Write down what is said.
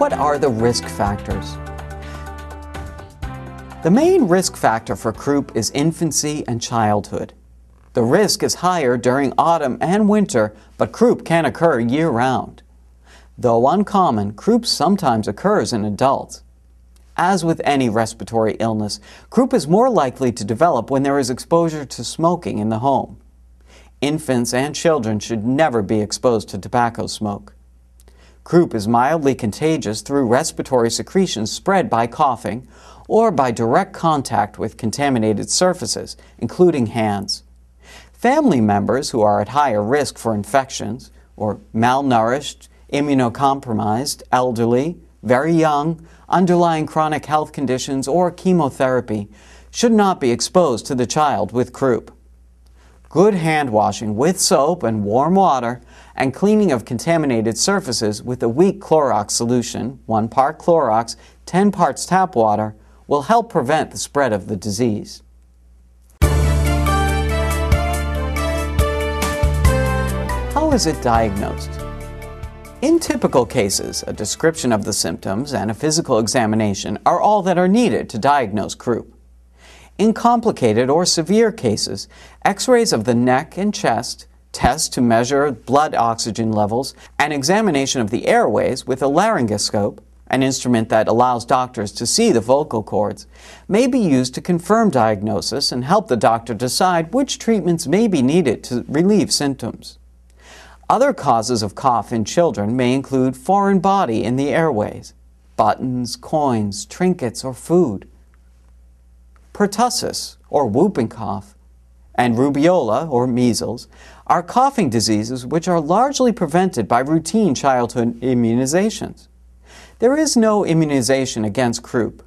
What are the risk factors? The main risk factor for croup is infancy and childhood. The risk is higher during autumn and winter, but croup can occur year-round. Though uncommon, croup sometimes occurs in adults. As with any respiratory illness, croup is more likely to develop when there is exposure to smoking in the home. Infants and children should never be exposed to tobacco smoke. Croup is mildly contagious through respiratory secretions spread by coughing or by direct contact with contaminated surfaces, including hands. Family members who are at higher risk for infections, or malnourished, immunocompromised, elderly, very young, underlying chronic health conditions, or chemotherapy, should not be exposed to the child with croup. Good hand washing with soap and warm water and cleaning of contaminated surfaces with a weak Clorox solution, 1 part Clorox, 10 parts tap water, will help prevent the spread of the disease. How is it diagnosed? In typical cases, a description of the symptoms and a physical examination are all that are needed to diagnose croup. In complicated or severe cases, X-rays of the neck and chest, tests to measure blood oxygen levels, and examination of the airways with a laryngoscope, an instrument that allows doctors to see the vocal cords, may be used to confirm diagnosis and help the doctor decide which treatments may be needed to relieve symptoms. Other causes of cough in children may include foreign body in the airways, buttons, coins, trinkets, or food. Pertussis, or whooping cough, and rubeola, or measles, are coughing diseases which are largely prevented by routine childhood immunizations. There is no immunization against croup,